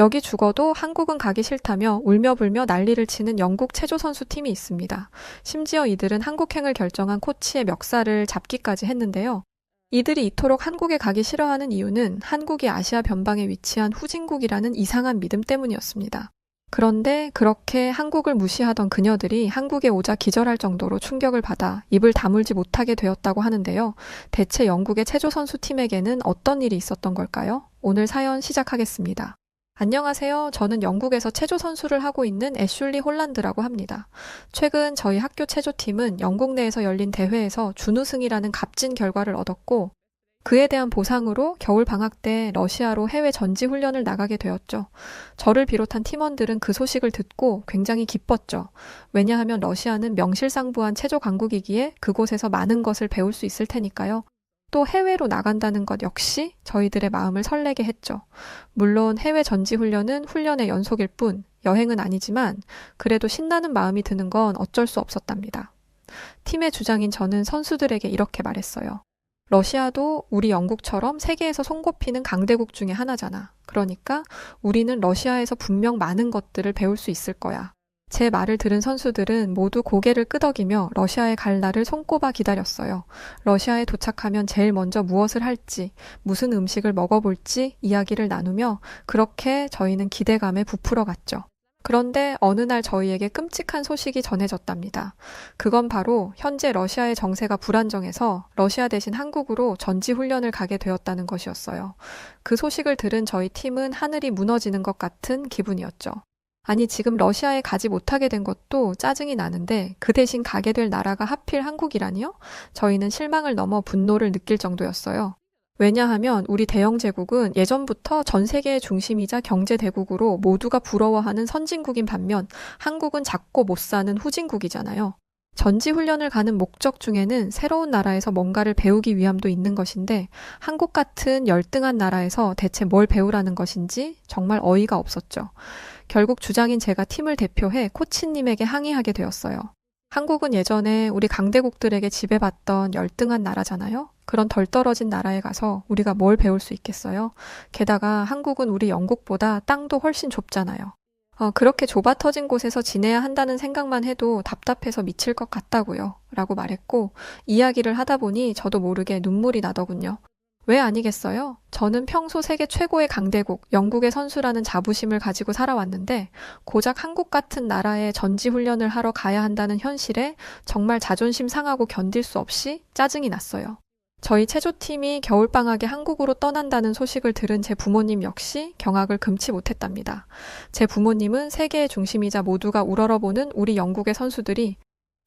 여기 죽어도 한국은 가기 싫다며 울며불며 난리를 치는 영국 체조 선수 팀이 있습니다. 심지어 이들은 한국행을 결정한 코치의 멱살을 잡기까지 했는데요. 이들이 이토록 한국에 가기 싫어하는 이유는 한국이 아시아 변방에 위치한 후진국이라는 이상한 믿음 때문이었습니다. 그런데 그렇게 한국을 무시하던 그녀들이 한국에 오자 기절할 정도로 충격을 받아 입을 다물지 못하게 되었다고 하는데요. 대체 영국의 체조 선수 팀에게는 어떤 일이 있었던 걸까요? 오늘 사연 시작하겠습니다. 안녕하세요. 저는 영국에서 체조 선수를 하고 있는 애슐리 홀란드라고 합니다. 최근 저희 학교 체조팀은 영국 내에서 열린 대회에서 준우승이라는 값진 결과를 얻었고, 그에 대한 보상으로 겨울 방학 때 러시아로 해외 전지 훈련을 나가게 되었죠. 저를 비롯한 팀원들은 그 소식을 듣고 굉장히 기뻤죠. 왜냐하면 러시아는 명실상부한 체조 강국이기에 그곳에서 많은 것을 배울 수 있을 테니까요. 또 해외로 나간다는 것 역시 저희들의 마음을 설레게 했죠. 물론 해외 전지 훈련은 훈련의 연속일 뿐 여행은 아니지만 그래도 신나는 마음이 드는 건 어쩔 수 없었답니다. 팀의 주장인 저는 선수들에게 이렇게 말했어요. 러시아도 우리 영국처럼 세계에서 손꼽히는 강대국 중에 하나잖아. 그러니까 우리는 러시아에서 분명 많은 것들을 배울 수 있을 거야. 제 말을 들은 선수들은 모두 고개를 끄덕이며 러시아에 갈 날을 손꼽아 기다렸어요. 러시아에 도착하면 제일 먼저 무엇을 할지, 무슨 음식을 먹어볼지 이야기를 나누며 그렇게 저희는 기대감에 부풀어 갔죠. 그런데 어느 날 저희에게 끔찍한 소식이 전해졌답니다. 그건 바로 현재 러시아의 정세가 불안정해서 러시아 대신 한국으로 전지훈련을 가게 되었다는 것이었어요. 그 소식을 들은 저희 팀은 하늘이 무너지는 것 같은 기분이었죠. 아니, 지금 러시아에 가지 못하게 된 것도 짜증이 나는데 그 대신 가게 될 나라가 하필 한국이라니요? 저희는 실망을 넘어 분노를 느낄 정도였어요. 왜냐하면 우리 대영 제국은 예전부터 전 세계의 중심이자 경제 대국으로 모두가 부러워하는 선진국인 반면 한국은 작고 못 사는 후진국이잖아요. 전지훈련을 가는 목적 중에는 새로운 나라에서 뭔가를 배우기 위함도 있는 것인데 한국 같은 열등한 나라에서 대체 뭘 배우라는 것인지 정말 어이가 없었죠. 결국 주장인 제가 팀을 대표해 코치님에게 항의하게 되었어요. 한국은 예전에 우리 강대국들에게 지배받던 열등한 나라잖아요. 그런 덜 떨어진 나라에 가서 우리가 뭘 배울 수 있겠어요? 게다가 한국은 우리 영국보다 땅도 훨씬 좁잖아요. 그렇게 좁아 터진 곳에서 지내야 한다는 생각만 해도 답답해서 미칠 것 같다고요. 라고 말했고 이야기를 하다 보니 저도 모르게 눈물이 나더군요. 왜 아니겠어요? 저는 평소 세계 최고의 강대국, 영국의 선수라는 자부심을 가지고 살아왔는데 고작 한국 같은 나라에 전지훈련을 하러 가야 한다는 현실에 정말 자존심 상하고 견딜 수 없이 짜증이 났어요. 저희 체조팀이 겨울방학에 한국으로 떠난다는 소식을 들은 제 부모님 역시 경악을 금치 못했답니다. 제 부모님은 세계의 중심이자 모두가 우러러보는 우리 영국의 선수들이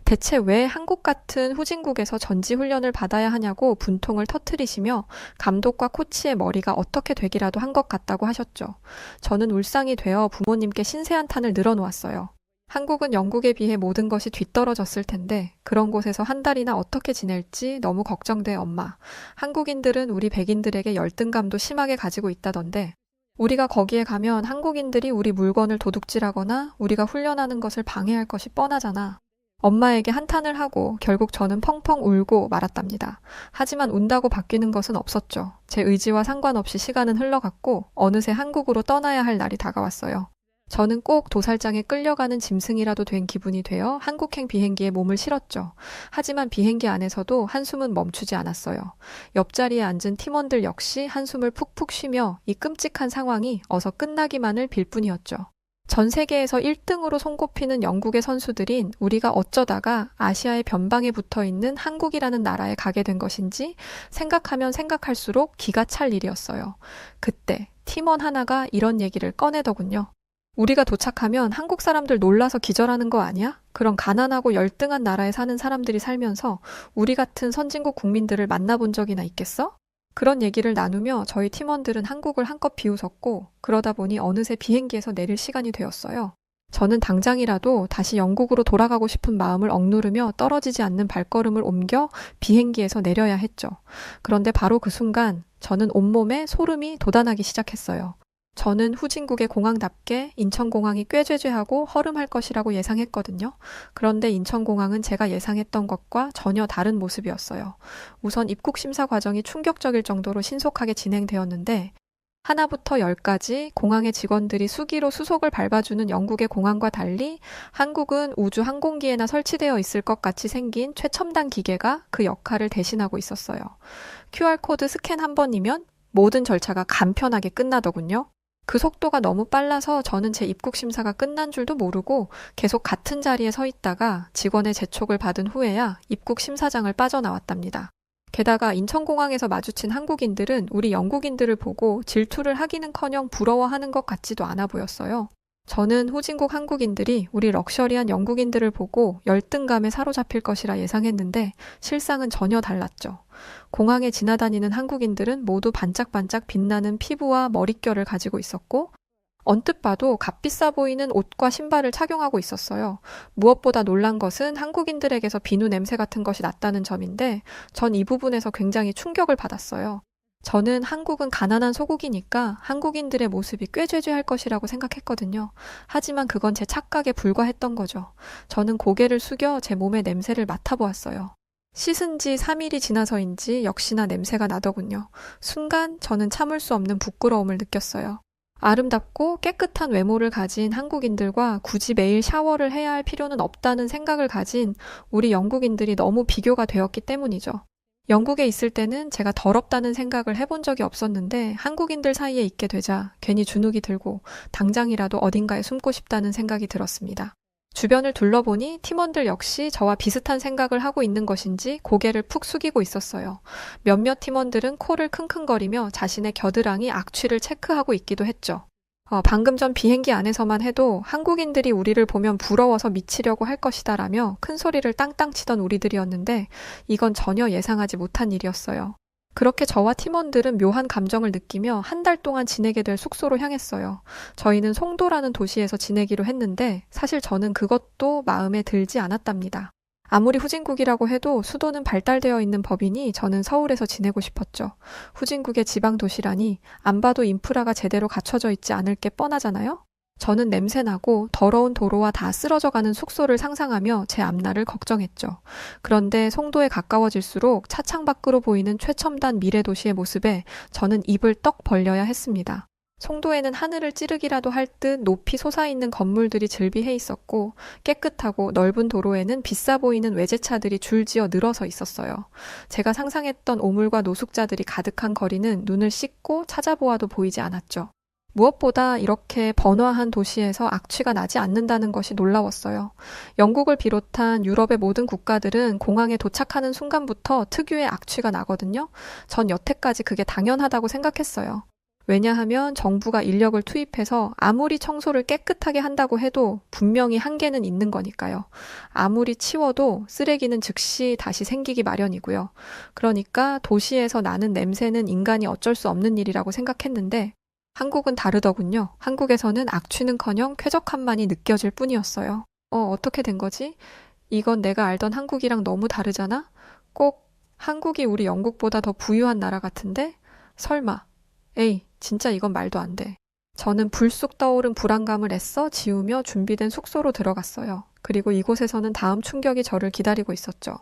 대체 왜 한국 같은 후진국에서 전지훈련을 받아야 하냐고 분통을 터뜨리시며 감독과 코치의 머리가 어떻게 되기라도 한 것 같다고 하셨죠. 저는 울상이 되어 부모님께 신세한탄을 늘어놓았어요. 한국은 영국에 비해 모든 것이 뒤떨어졌을 텐데 그런 곳에서 한 달이나 어떻게 지낼지 너무 걱정돼 엄마. 한국인들은 우리 백인들에게 열등감도 심하게 가지고 있다던데 우리가 거기에 가면 한국인들이 우리 물건을 도둑질하거나 우리가 훈련하는 것을 방해할 것이 뻔하잖아. 엄마에게 한탄을 하고 결국 저는 펑펑 울고 말았답니다. 하지만 운다고 바뀌는 것은 없었죠. 제 의지와 상관없이 시간은 흘러갔고 어느새 한국으로 떠나야 할 날이 다가왔어요. 저는 꼭 도살장에 끌려가는 짐승이라도 된 기분이 되어 한국행 비행기에 몸을 실었죠. 하지만 비행기 안에서도 한숨은 멈추지 않았어요. 옆자리에 앉은 팀원들 역시 한숨을 푹푹 쉬며 이 끔찍한 상황이 어서 끝나기만을 빌 뿐이었죠. 전 세계에서 1등으로 손꼽히는 영국의 선수들인 우리가 어쩌다가 아시아의 변방에 붙어있는 한국이라는 나라에 가게 된 것인지 생각하면 생각할수록 기가 찰 일이었어요. 그때 팀원 하나가 이런 얘기를 꺼내더군요. 우리가 도착하면 한국 사람들 놀라서 기절하는 거 아니야? 그런 가난하고 열등한 나라에 사는 사람들이 살면서 우리 같은 선진국 국민들을 만나본 적이나 있겠어? 그런 얘기를 나누며 저희 팀원들은 한국을 한껏 비웃었고 그러다 보니 어느새 비행기에서 내릴 시간이 되었어요. 저는 당장이라도 다시 영국으로 돌아가고 싶은 마음을 억누르며 떨어지지 않는 발걸음을 옮겨 비행기에서 내려야 했죠. 그런데 바로 그 순간 저는 온몸에 소름이 돋아나기 시작했어요. 저는 후진국의 공항답게 인천공항이 꾀죄죄하고 허름할 것이라고 예상했거든요. 그런데 인천공항은 제가 예상했던 것과 전혀 다른 모습이었어요. 우선 입국 심사 과정이 충격적일 정도로 신속하게 진행되었는데 하나부터 열까지 공항의 직원들이 수기로 수속을 밟아주는 영국의 공항과 달리 한국은 우주 항공기에나 설치되어 있을 것 같이 생긴 최첨단 기계가 그 역할을 대신하고 있었어요. QR코드 스캔 한 번이면 모든 절차가 간편하게 끝나더군요. 그 속도가 너무 빨라서 저는 제 입국 심사가 끝난 줄도 모르고 계속 같은 자리에 서 있다가 직원의 재촉을 받은 후에야 입국 심사장을 빠져나왔답니다. 게다가 인천공항에서 마주친 한국인들은 우리 영국인들을 보고 질투를 하기는커녕 부러워하는 것 같지도 않아 보였어요. 저는 후진국 한국인들이 우리 럭셔리한 영국인들을 보고 열등감에 사로잡힐 것이라 예상했는데 실상은 전혀 달랐죠. 공항에 지나다니는 한국인들은 모두 반짝반짝 빛나는 피부와 머릿결을 가지고 있었고 언뜻 봐도 값비싸 보이는 옷과 신발을 착용하고 있었어요. 무엇보다 놀란 것은 한국인들에게서 비누 냄새 같은 것이 났다는 점인데 전 이 부분에서 굉장히 충격을 받았어요. 저는 한국은 가난한 소국이니까 한국인들의 모습이 꾀죄죄할 것이라고 생각했거든요. 하지만 그건 제 착각에 불과했던 거죠. 저는 고개를 숙여 제 몸의 냄새를 맡아보았어요. 씻은 지 3일이 지나서인지 역시나 냄새가 나더군요. 순간 저는 참을 수 없는 부끄러움을 느꼈어요. 아름답고 깨끗한 외모를 가진 한국인들과 굳이 매일 샤워를 해야 할 필요는 없다는 생각을 가진 우리 영국인들이 너무 비교가 되었기 때문이죠. 영국에 있을 때는 제가 더럽다는 생각을 해본 적이 없었는데 한국인들 사이에 있게 되자 괜히 주눅이 들고 당장이라도 어딘가에 숨고 싶다는 생각이 들었습니다. 주변을 둘러보니 팀원들 역시 저와 비슷한 생각을 하고 있는 것인지 고개를 푹 숙이고 있었어요. 몇몇 팀원들은 코를 킁킁거리며 자신의 겨드랑이 악취를 체크하고 있기도 했죠. 방금 전 비행기 안에서만 해도 한국인들이 우리를 보면 부러워서 미치려고 할 것이다라며 큰 소리를 땅땅 치던 우리들이었는데 이건 전혀 예상하지 못한 일이었어요. 그렇게 저와 팀원들은 묘한 감정을 느끼며 한 달 동안 지내게 될 숙소로 향했어요. 저희는 송도라는 도시에서 지내기로 했는데 사실 저는 그것도 마음에 들지 않았답니다. 아무리 후진국이라고 해도 수도는 발달되어 있는 법이니 저는 서울에서 지내고 싶었죠. 후진국의 지방 도시라니 안 봐도 인프라가 제대로 갖춰져 있지 않을 게 뻔하잖아요? 저는 냄새나고 더러운 도로와 다 쓰러져가는 숙소를 상상하며 제 앞날을 걱정했죠. 그런데 송도에 가까워질수록 차창 밖으로 보이는 최첨단 미래 도시의 모습에 저는 입을 떡 벌려야 했습니다. 송도에는 하늘을 찌르기라도 할 듯 높이 솟아있는 건물들이 즐비해 있었고 깨끗하고 넓은 도로에는 비싸 보이는 외제차들이 줄지어 늘어서 있었어요. 제가 상상했던 오물과 노숙자들이 가득한 거리는 눈을 씻고 찾아보아도 보이지 않았죠. 무엇보다 이렇게 번화한 도시에서 악취가 나지 않는다는 것이 놀라웠어요. 영국을 비롯한 유럽의 모든 국가들은 공항에 도착하는 순간부터 특유의 악취가 나거든요. 전 여태까지 그게 당연하다고 생각했어요. 왜냐하면 정부가 인력을 투입해서 아무리 청소를 깨끗하게 한다고 해도 분명히 한계는 있는 거니까요. 아무리 치워도 쓰레기는 즉시 다시 생기기 마련이고요. 그러니까 도시에서 나는 냄새는 인간이 어쩔 수 없는 일이라고 생각했는데 한국은 다르더군요. 한국에서는 악취는커녕 쾌적함만이 느껴질 뿐이었어요. 어떻게 된 거지? 이건 내가 알던 한국이랑 너무 다르잖아? 꼭 한국이 우리 영국보다 더 부유한 나라 같은데? 설마. 에이, 진짜 이건 말도 안 돼. 저는 불쑥 떠오른 불안감을 애써 지우며 준비된 숙소로 들어갔어요. 그리고 이곳에서는 다음 충격이 저를 기다리고 있었죠.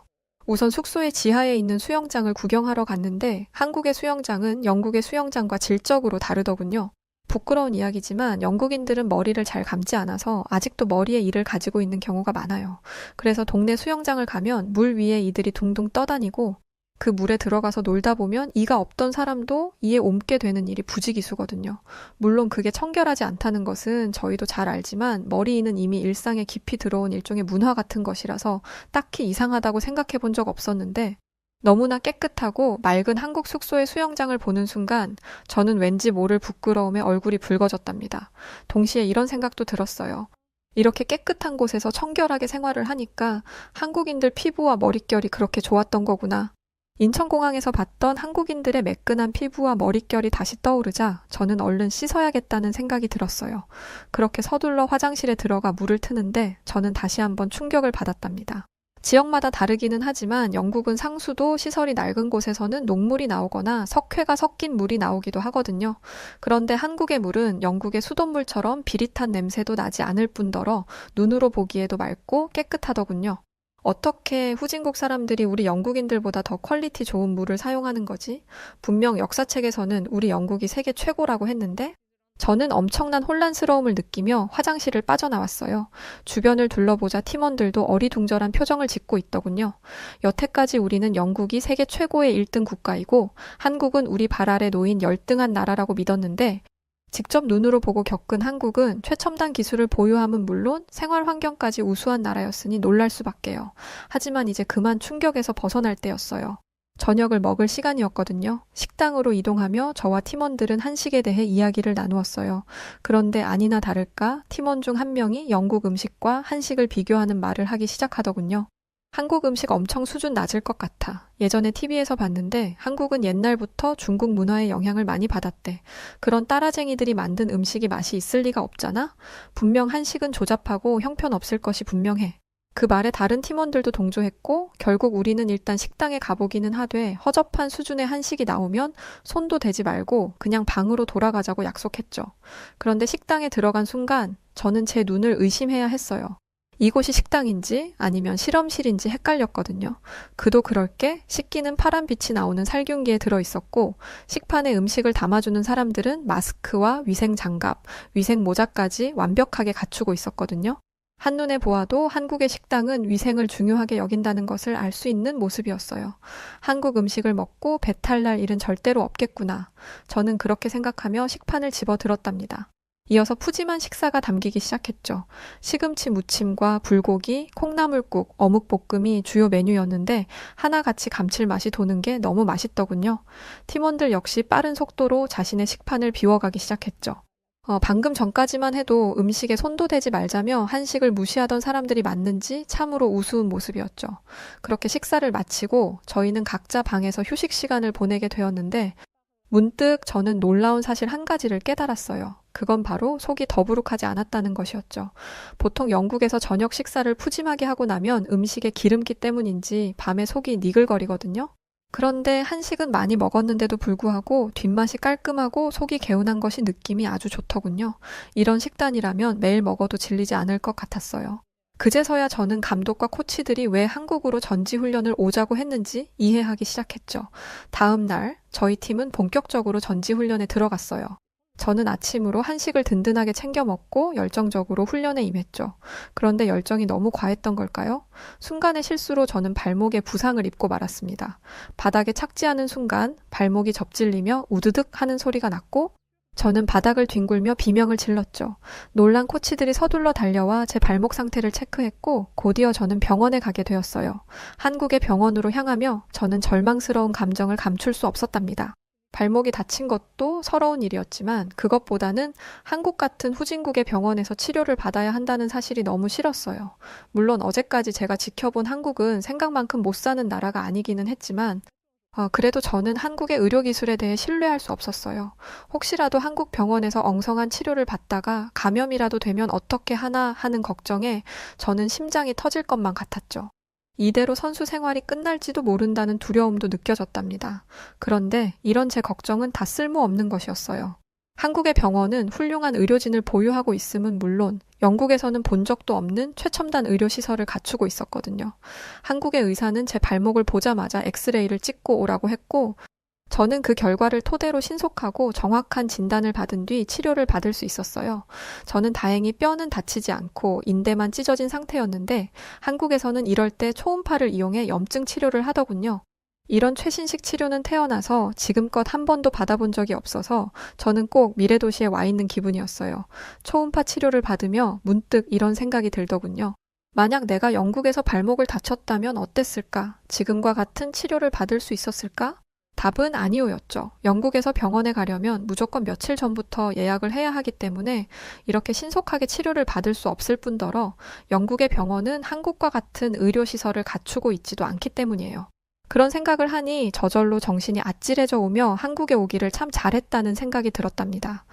우선 숙소의 지하에 있는 수영장을 구경하러 갔는데 한국의 수영장은 영국의 수영장과 질적으로 다르더군요. 부끄러운 이야기지만 영국인들은 머리를 잘 감지 않아서 아직도 머리에 이를 가지고 있는 경우가 많아요. 그래서 동네 수영장을 가면 물 위에 이들이 둥둥 떠다니고 그 물에 들어가서 놀다 보면 이가 없던 사람도 이에 옮게 되는 일이 부지기수거든요. 물론 그게 청결하지 않다는 것은 저희도 잘 알지만 머리이는 이미 일상에 깊이 들어온 일종의 문화 같은 것이라서 딱히 이상하다고 생각해 본 적 없었는데 너무나 깨끗하고 맑은 한국 숙소의 수영장을 보는 순간 저는 왠지 모를 부끄러움에 얼굴이 붉어졌답니다. 동시에 이런 생각도 들었어요. 이렇게 깨끗한 곳에서 청결하게 생활을 하니까 한국인들 피부와 머릿결이 그렇게 좋았던 거구나. 인천공항에서 봤던 한국인들의 매끈한 피부와 머릿결이 다시 떠오르자 저는 얼른 씻어야겠다는 생각이 들었어요. 그렇게 서둘러 화장실에 들어가 물을 트는데 저는 다시 한번 충격을 받았답니다. 지역마다 다르기는 하지만 영국은 상수도 시설이 낡은 곳에서는 녹물이 나오거나 석회가 섞인 물이 나오기도 하거든요. 그런데 한국의 물은 영국의 수돗물처럼 비릿한 냄새도 나지 않을 뿐더러 눈으로 보기에도 맑고 깨끗하더군요. 어떻게 후진국 사람들이 우리 영국인들보다 더 퀄리티 좋은 물을 사용하는 거지? 분명 역사책에서는 우리 영국이 세계 최고라고 했는데? 저는 엄청난 혼란스러움을 느끼며 화장실을 빠져나왔어요. 주변을 둘러보자 팀원들도 어리둥절한 표정을 짓고 있더군요. 여태까지 우리는 영국이 세계 최고의 1등 국가이고 한국은 우리 발 아래 놓인 열등한 나라라고 믿었는데 직접 눈으로 보고 겪은 한국은 최첨단 기술을 보유함은 물론 생활 환경까지 우수한 나라였으니 놀랄 수밖에요. 하지만 이제 그만 충격에서 벗어날 때였어요. 저녁을 먹을 시간이었거든요. 식당으로 이동하며 저와 팀원들은 한식에 대해 이야기를 나누었어요. 그런데 아니나 다를까 팀원 중 한 명이 영국 음식과 한식을 비교하는 말을 하기 시작하더군요. 한국 음식 엄청 수준 낮을 것 같아. 예전에 TV에서 봤는데 한국은 옛날부터 중국 문화의 영향을 많이 받았대. 그런 따라쟁이들이 만든 음식이 맛이 있을 리가 없잖아? 분명 한식은 조잡하고 형편없을 것이 분명해. 그 말에 다른 팀원들도 동조했고 결국 우리는 일단 식당에 가보기는 하되 허접한 수준의 한식이 나오면 손도 대지 말고 그냥 방으로 돌아가자고 약속했죠. 그런데 식당에 들어간 순간 저는 제 눈을 의심해야 했어요. 이곳이 식당인지 아니면 실험실인지 헷갈렸거든요. 그도 그럴 게 씻기는 파란 빛이 나오는 살균기에 들어있었고 식판에 음식을 담아주는 사람들은 마스크와 위생 장갑, 위생 모자까지 완벽하게 갖추고 있었거든요. 한눈에 보아도 한국의 식당은 위생을 중요하게 여긴다는 것을 알 수 있는 모습이었어요. 한국 음식을 먹고 배탈 날 일은 절대로 없겠구나. 저는 그렇게 생각하며 식판을 집어 들었답니다. 이어서 푸짐한 식사가 담기기 시작했죠. 시금치 무침과 불고기, 콩나물국, 어묵볶음이 주요 메뉴였는데 하나같이 감칠맛이 도는 게 너무 맛있더군요. 팀원들 역시 빠른 속도로 자신의 식판을 비워가기 시작했죠. 방금 전까지만 해도 음식에 손도 대지 말자며 한식을 무시하던 사람들이 맞는지 참으로 우스운 모습이었죠. 그렇게 식사를 마치고 저희는 각자 방에서 휴식 시간을 보내게 되었는데 문득 저는 놀라운 사실 한 가지를 깨달았어요. 그건 바로 속이 더부룩하지 않았다는 것이었죠. 보통 영국에서 저녁 식사를 푸짐하게 하고 나면 음식의 기름기 때문인지 밤에 속이 니글거리거든요. 그런데 한식은 많이 먹었는데도 불구하고 뒷맛이 깔끔하고 속이 개운한 것이 느낌이 아주 좋더군요. 이런 식단이라면 매일 먹어도 질리지 않을 것 같았어요. 그제서야 저는 감독과 코치들이 왜 한국으로 전지훈련을 오자고 했는지 이해하기 시작했죠. 다음 날 저희 팀은 본격적으로 전지훈련에 들어갔어요. 저는 아침으로 한식을 든든하게 챙겨 먹고 열정적으로 훈련에 임했죠. 그런데 열정이 너무 과했던 걸까요? 순간의 실수로 저는 발목에 부상을 입고 말았습니다. 바닥에 착지하는 순간 발목이 접질리며 우드득 하는 소리가 났고 저는 바닥을 뒹굴며 비명을 질렀죠. 놀란 코치들이 서둘러 달려와 제 발목 상태를 체크했고 곧이어 저는 병원에 가게 되었어요. 한국의 병원으로 향하며 저는 절망스러운 감정을 감출 수 없었답니다. 발목이 다친 것도 서러운 일이었지만 그것보다는 한국 같은 후진국의 병원에서 치료를 받아야 한다는 사실이 너무 싫었어요. 물론 어제까지 제가 지켜본 한국은 생각만큼 못 사는 나라가 아니기는 했지만 그래도 저는 한국의 의료기술에 대해 신뢰할 수 없었어요. 혹시라도 한국 병원에서 엉성한 치료를 받다가 감염이라도 되면 어떻게 하나 하는 걱정에 저는 심장이 터질 것만 같았죠. 이대로 선수 생활이 끝날지도 모른다는 두려움도 느껴졌답니다. 그런데 이런 제 걱정은 다 쓸모없는 것이었어요. 한국의 병원은 훌륭한 의료진을 보유하고 있음은 물론 영국에서는 본 적도 없는 최첨단 의료시설을 갖추고 있었거든요. 한국의 의사는 제 발목을 보자마자 엑스레이를 찍고 오라고 했고 저는 그 결과를 토대로 신속하고 정확한 진단을 받은 뒤 치료를 받을 수 있었어요. 저는 다행히 뼈는 다치지 않고 인대만 찢어진 상태였는데 한국에서는 이럴 때 초음파를 이용해 염증 치료를 하더군요. 이런 최신식 치료는 태어나서 지금껏 한 번도 받아본 적이 없어서 저는 꼭 미래도시에 와 있는 기분이었어요. 초음파 치료를 받으며 문득 이런 생각이 들더군요. 만약 내가 영국에서 발목을 다쳤다면 어땠을까? 지금과 같은 치료를 받을 수 있었을까? 답은 아니오였죠. 영국에서 병원에 가려면 무조건 며칠 전부터 예약을 해야 하기 때문에 이렇게 신속하게 치료를 받을 수 없을 뿐더러 영국의 병원은 한국과 같은 의료시설을 갖추고 있지도 않기 때문이에요. 그런 생각을 하니 저절로 정신이 아찔해져 오며 한국에 오기를 참 잘했다는 생각이 들었답니다.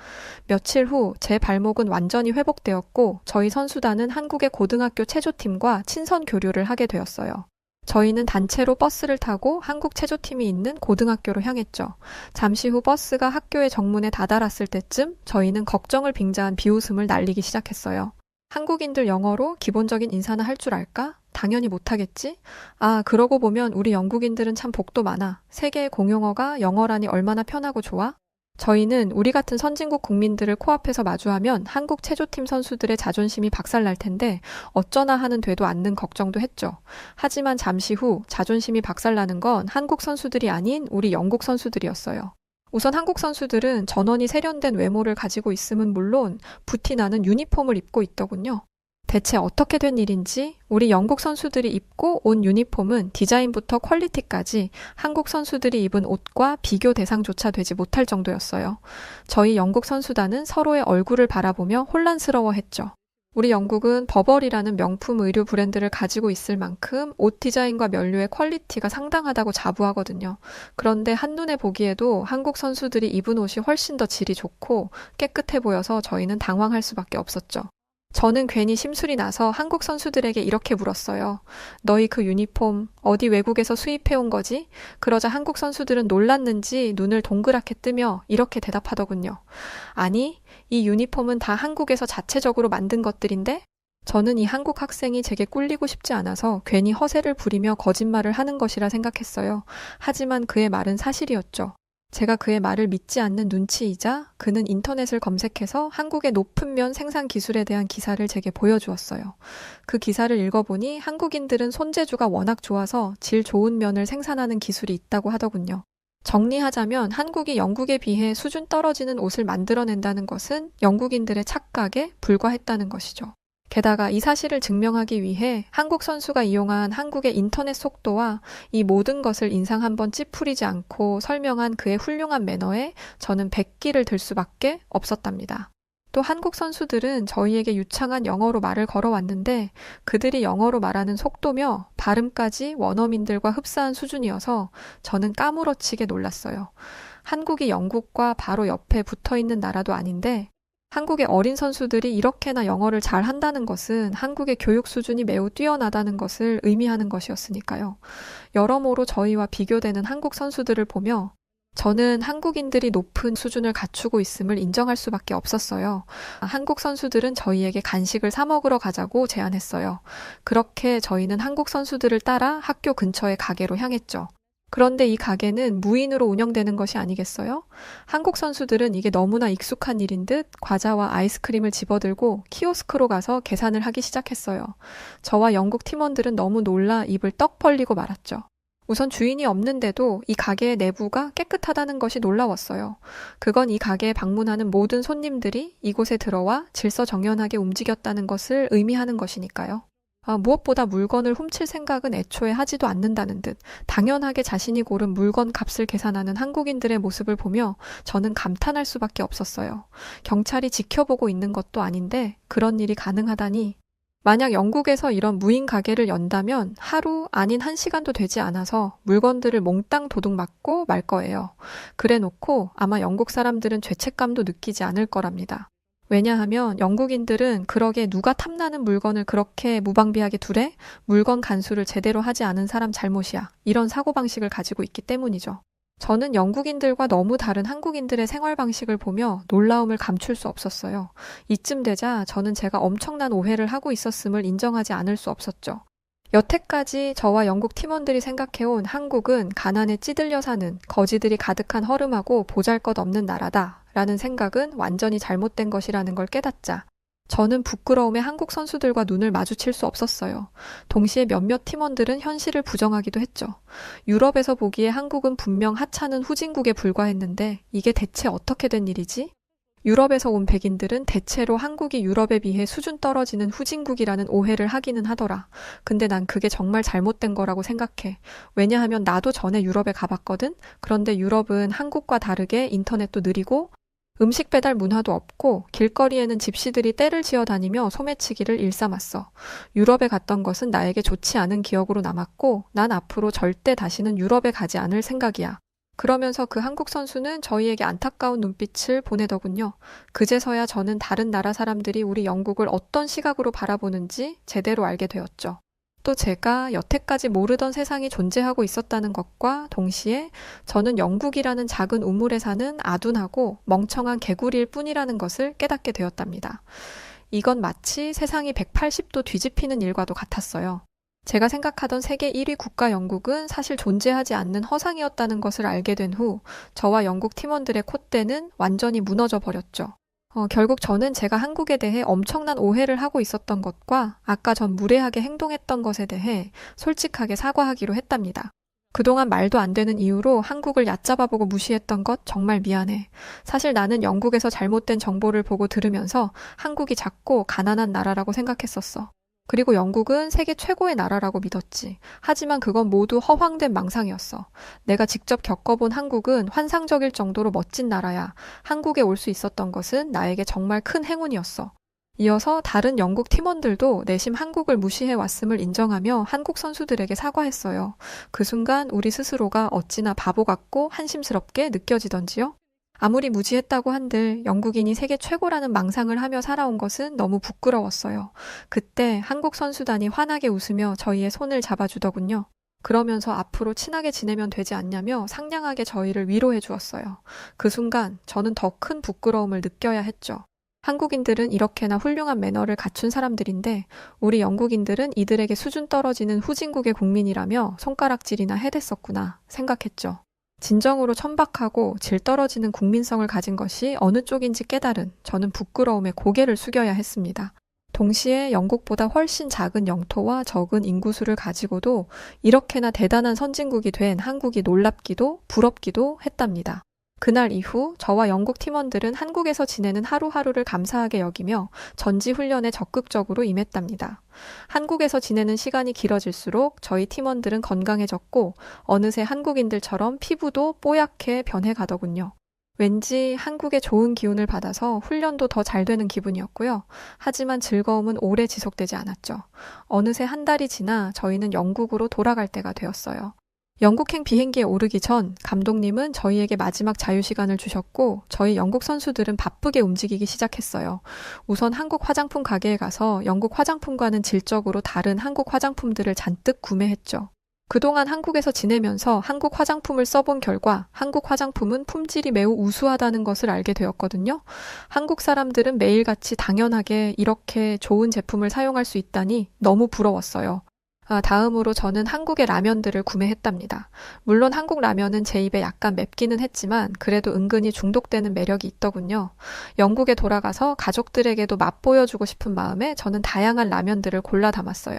며칠 후 제 발목은 완전히 회복되었고 저희 선수단은 한국의 고등학교 체조팀과 친선 교류를 하게 되었어요. 저희는 단체로 버스를 타고 한국 체조팀이 있는 고등학교로 향했죠. 잠시 후 버스가 학교의 정문에 다다랐을 때쯤 저희는 걱정을 빙자한 비웃음을 날리기 시작했어요. 한국인들 영어로 기본적인 인사나 할 줄 알까? 당연히 못하겠지? 아, 그러고 보면 우리 영국인들은 참 복도 많아. 세계의 공용어가 영어라니 얼마나 편하고 좋아? 저희는 우리 같은 선진국 국민들을 코앞에서 마주하면 한국 체조팀 선수들의 자존심이 박살날 텐데 어쩌나 하는 되도 않는 걱정도 했죠. 하지만 잠시 후 자존심이 박살나는 건 한국 선수들이 아닌 우리 영국 선수들이었어요. 우선 한국 선수들은 전원이 세련된 외모를 가지고 있음은 물론 부티나는 유니폼을 입고 있더군요. 대체 어떻게 된 일인지 우리 영국 선수들이 입고 온 유니폼은 디자인부터 퀄리티까지 한국 선수들이 입은 옷과 비교 대상조차 되지 못할 정도였어요. 저희 영국 선수단은 서로의 얼굴을 바라보며 혼란스러워했죠. 우리 영국은 버버리라는 명품 의류 브랜드를 가지고 있을 만큼 옷 디자인과 면류의 퀄리티가 상당하다고 자부하거든요. 그런데 한눈에 보기에도 한국 선수들이 입은 옷이 훨씬 더 질이 좋고 깨끗해 보여서 저희는 당황할 수밖에 없었죠. 저는 괜히 심술이 나서 한국 선수들에게 이렇게 물었어요. 너희 그 유니폼 어디 외국에서 수입해온 거지? 그러자 한국 선수들은 놀랐는지 눈을 동그랗게 뜨며 이렇게 대답하더군요. 아니, 이 유니폼은 다 한국에서 자체적으로 만든 것들인데? 저는 이 한국 학생이 제게 꿀리고 싶지 않아서 괜히 허세를 부리며 거짓말을 하는 것이라 생각했어요. 하지만 그의 말은 사실이었죠. 제가 그의 말을 믿지 않는 눈치이자 그는 인터넷을 검색해서 한국의 높은 면 생산 기술에 대한 기사를 제게 보여주었어요. 그 기사를 읽어보니 한국인들은 손재주가 워낙 좋아서 질 좋은 면을 생산하는 기술이 있다고 하더군요. 정리하자면 한국이 영국에 비해 수준 떨어지는 옷을 만들어낸다는 것은 영국인들의 착각에 불과했다는 것이죠. 게다가 이 사실을 증명하기 위해 한국 선수가 이용한 한국의 인터넷 속도와 이 모든 것을 인상 한번 찌푸리지 않고 설명한 그의 훌륭한 매너에 저는 100기를 들 수밖에 없었답니다. 또 한국 선수들은 저희에게 유창한 영어로 말을 걸어왔는데 그들이 영어로 말하는 속도며 발음까지 원어민들과 흡사한 수준이어서 저는 까무러치게 놀랐어요. 한국이 영국과 바로 옆에 붙어있는 나라도 아닌데 한국의 어린 선수들이 이렇게나 영어를 잘 한다는 것은 한국의 교육 수준이 매우 뛰어나다는 것을 의미하는 것이었으니까요. 여러모로 저희와 비교되는 한국 선수들을 보며 저는 한국인들이 높은 수준을 갖추고 있음을 인정할 수밖에 없었어요. 한국 선수들은 저희에게 간식을 사 먹으러 가자고 제안했어요. 그렇게 저희는 한국 선수들을 따라 학교 근처의 가게로 향했죠. 그런데 이 가게는 무인으로 운영되는 것이 아니겠어요? 한국 선수들은 이게 너무나 익숙한 일인 듯 과자와 아이스크림을 집어들고 키오스크로 가서 계산을 하기 시작했어요. 저와 영국 팀원들은 너무 놀라 입을 떡 벌리고 말았죠. 우선 주인이 없는데도 이 가게의 내부가 깨끗하다는 것이 놀라웠어요. 그건 이 가게에 방문하는 모든 손님들이 이곳에 들어와 질서정연하게 움직였다는 것을 의미하는 것이니까요. 무엇보다 물건을 훔칠 생각은 애초에 하지도 않는다는 듯 당연하게 자신이 고른 물건 값을 계산하는 한국인들의 모습을 보며 저는 감탄할 수밖에 없었어요. 경찰이 지켜보고 있는 것도 아닌데 그런 일이 가능하다니. 만약 영국에서 이런 무인 가게를 연다면 하루 아닌 1시간도 되지 않아서 물건들을 몽땅 도둑 맞고 말 거예요. 그래놓고 아마 영국 사람들은 죄책감도 느끼지 않을 거랍니다. 왜냐하면 영국인들은 그러게 누가 탐나는 물건을 그렇게 무방비하게 두래? 물건 간수를 제대로 하지 않은 사람 잘못이야. 이런 사고방식을 가지고 있기 때문이죠. 저는 영국인들과 너무 다른 한국인들의 생활 방식을 보며 놀라움을 감출 수 없었어요. 이쯤 되자 저는 제가 엄청난 오해를 하고 있었음을 인정하지 않을 수 없었죠. 여태까지 저와 영국 팀원들이 생각해온 한국은 가난에 찌들려 사는 거지들이 가득한 허름하고 보잘것없는 나라다 라는 생각은 완전히 잘못된 것이라는 걸 깨닫자 저는 부끄러움에 한국 선수들과 눈을 마주칠 수 없었어요. 동시에 몇몇 팀원들은 현실을 부정하기도 했죠. 유럽에서 보기에 한국은 분명 하찮은 후진국에 불과했는데 이게 대체 어떻게 된 일이지? 유럽에서 온 백인들은 대체로 한국이 유럽에 비해 수준 떨어지는 후진국이라는 오해를 하기는 하더라. 근데 난 그게 정말 잘못된 거라고 생각해. 왜냐하면 나도 전에 유럽에 가봤거든? 그런데 유럽은 한국과 다르게 인터넷도 느리고 음식 배달 문화도 없고 길거리에는 집시들이 떼를 지어 다니며 소매치기를 일삼았어. 유럽에 갔던 것은 나에게 좋지 않은 기억으로 남았고 난 앞으로 절대 다시는 유럽에 가지 않을 생각이야. 그러면서 그 한국 선수는 저희에게 안타까운 눈빛을 보내더군요. 그제서야 저는 다른 나라 사람들이 우리 영국을 어떤 시각으로 바라보는지 제대로 알게 되었죠. 또 제가 여태까지 모르던 세상이 존재하고 있었다는 것과 동시에 저는 영국이라는 작은 우물에 사는 아둔하고 멍청한 개구리일 뿐이라는 것을 깨닫게 되었답니다. 이건 마치 세상이 180도 뒤집히는 일과도 같았어요. 제가 생각하던 세계 1위 국가 영국은 사실 존재하지 않는 허상이었다는 것을 알게 된 후 저와 영국 팀원들의 콧대는 완전히 무너져 버렸죠. 결국 저는 제가 한국에 대해 엄청난 오해를 하고 있었던 것과 아까 전 무례하게 행동했던 것에 대해 솔직하게 사과하기로 했답니다. 그동안 말도 안 되는 이유로 한국을 얕잡아보고 무시했던 것 정말 미안해. 사실 나는 영국에서 잘못된 정보를 보고 들으면서 한국이 작고 가난한 나라라고 생각했었어. 그리고 영국은 세계 최고의 나라라고 믿었지. 하지만 그건 모두 허황된 망상이었어. 내가 직접 겪어본 한국은 환상적일 정도로 멋진 나라야. 한국에 올 수 있었던 것은 나에게 정말 큰 행운이었어. 이어서 다른 영국 팀원들도 내심 한국을 무시해 왔음을 인정하며 한국 선수들에게 사과했어요. 그 순간 우리 스스로가 어찌나 바보 같고 한심스럽게 느껴지던지요. 아무리 무지했다고 한들 영국인이 세계 최고라는 망상을 하며 살아온 것은 너무 부끄러웠어요. 그때 한국 선수단이 환하게 웃으며 저희의 손을 잡아주더군요. 그러면서 앞으로 친하게 지내면 되지 않냐며 상냥하게 저희를 위로해 주었어요. 그 순간 저는 더 큰 부끄러움을 느껴야 했죠. 한국인들은 이렇게나 훌륭한 매너를 갖춘 사람들인데 우리 영국인들은 이들에게 수준 떨어지는 후진국의 국민이라며 손가락질이나 해댔었구나 생각했죠. 진정으로 천박하고 질 떨어지는 국민성을 가진 것이 어느 쪽인지 깨달은 저는 부끄러움에 고개를 숙여야 했습니다. 동시에 영국보다 훨씬 작은 영토와 적은 인구수를 가지고도 이렇게나 대단한 선진국이 된 한국이 놀랍기도 부럽기도 했답니다. 그날 이후 저와 영국 팀원들은 한국에서 지내는 하루하루를 감사하게 여기며 전지훈련에 적극적으로 임했답니다. 한국에서 지내는 시간이 길어질수록 저희 팀원들은 건강해졌고 어느새 한국인들처럼 피부도 뽀얗게 변해가더군요. 왠지 한국의 좋은 기운을 받아서 훈련도 더 잘 되는 기분이었고요. 하지만 즐거움은 오래 지속되지 않았죠. 어느새 한 달이 지나 저희는 영국으로 돌아갈 때가 되었어요. 영국행 비행기에 오르기 전 감독님은 저희에게 마지막 자유시간을 주셨고 저희 영국 선수들은 바쁘게 움직이기 시작했어요. 우선 한국 화장품 가게에 가서 영국 화장품과는 질적으로 다른 한국 화장품들을 잔뜩 구매했죠. 그동안 한국에서 지내면서 한국 화장품을 써본 결과 한국 화장품은 품질이 매우 우수하다는 것을 알게 되었거든요. 한국 사람들은 매일같이 당연하게 이렇게 좋은 제품을 사용할 수 있다니 너무 부러웠어요. 다음으로 저는 한국의 라면들을 구매했답니다. 물론 한국 라면은 제 입에 약간 맵기는 했지만 그래도 은근히 중독되는 매력이 있더군요. 영국에 돌아가서 가족들에게도 맛보여주고 싶은 마음에 저는 다양한 라면들을 골라 담았어요.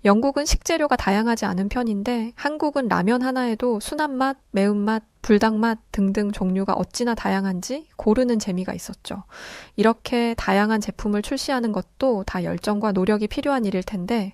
영국은 식재료가 다양하지 않은 편인데 한국은 라면 하나에도 순한 맛, 매운맛, 불닭맛 등등 종류가 어찌나 다양한지 고르는 재미가 있었죠. 이렇게 다양한 제품을 출시하는 것도 다 열정과 노력이 필요한 일일 텐데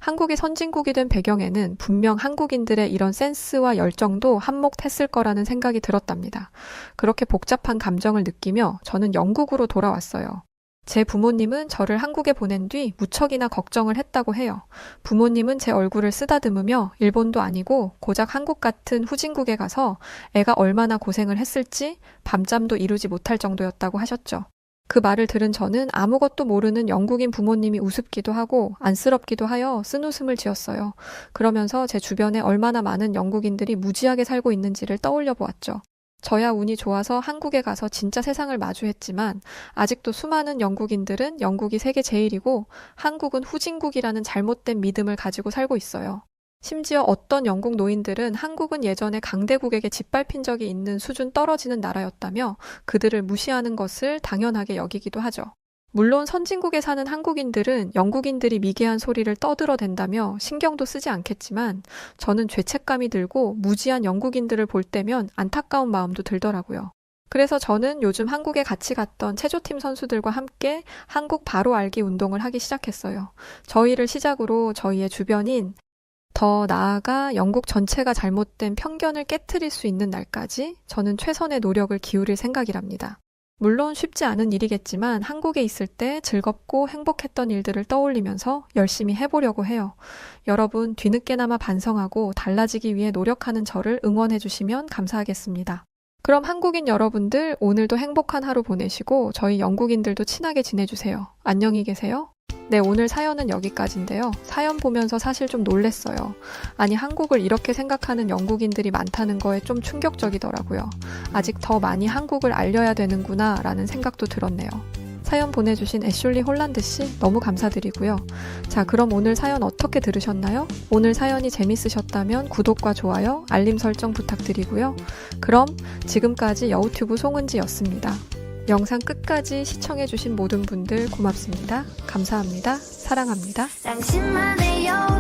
한국이 선진국이 된 배경에는 분명 한국인들의 이런 센스와 열정도 한몫했을 거라는 생각이 들었답니다. 그렇게 복잡한 감정을 느끼며 저는 영국으로 돌아왔어요. 제 부모님은 저를 한국에 보낸 뒤 무척이나 걱정을 했다고 해요. 부모님은 제 얼굴을 쓰다듬으며 일본도 아니고 고작 한국 같은 후진국에 가서 애가 얼마나 고생을 했을지 밤잠도 이루지 못할 정도였다고 하셨죠. 그 말을 들은 저는 아무것도 모르는 영국인 부모님이 우습기도 하고 안쓰럽기도 하여 쓴웃음을 지었어요. 그러면서 제 주변에 얼마나 많은 영국인들이 무지하게 살고 있는지를 떠올려 보았죠. 저야 운이 좋아서 한국에 가서 진짜 세상을 마주했지만 아직도 수많은 영국인들은 영국이 세계 제일이고 한국은 후진국이라는 잘못된 믿음을 가지고 살고 있어요. 심지어 어떤 영국 노인들은 한국은 예전에 강대국에게 짓밟힌 적이 있는 수준 떨어지는 나라였다며 그들을 무시하는 것을 당연하게 여기기도 하죠. 물론 선진국에 사는 한국인들은 영국인들이 미개한 소리를 떠들어댄다며 신경도 쓰지 않겠지만 저는 죄책감이 들고 무지한 영국인들을 볼 때면 안타까운 마음도 들더라고요. 그래서 저는 요즘 한국에 같이 갔던 체조팀 선수들과 함께 한국 바로 알기 운동을 하기 시작했어요. 저희를 시작으로 저희의 주변인 더 나아가 영국 전체가 잘못된 편견을 깨트릴 수 있는 날까지 저는 최선의 노력을 기울일 생각이랍니다. 물론 쉽지 않은 일이겠지만 한국에 있을 때 즐겁고 행복했던 일들을 떠올리면서 열심히 해보려고 해요. 여러분 뒤늦게나마 반성하고 달라지기 위해 노력하는 저를 응원해 주시면 감사하겠습니다. 그럼 한국인 여러분들 오늘도 행복한 하루 보내시고 저희 영국인들도 친하게 지내주세요. 안녕히 계세요. 네, 오늘 사연은 여기까지인데요. 사연 보면서 사실 좀 놀랬어요. 아니, 한국을 이렇게 생각하는 영국인들이 많다는 거에 좀 충격적이더라고요. 아직 더 많이 한국을 알려야 되는구나 라는 생각도 들었네요. 사연 보내주신 애슐리 홀란드씨 너무 감사드리고요. 자, 그럼 오늘 사연 어떻게 들으셨나요? 오늘 사연이 재밌으셨다면 구독과 좋아요, 알림 설정 부탁드리고요. 그럼 지금까지 여우튜브 송은지였습니다. 영상 끝까지 시청해주신 모든 분들 고맙습니다. 감사합니다. 사랑합니다. 당신만의 여우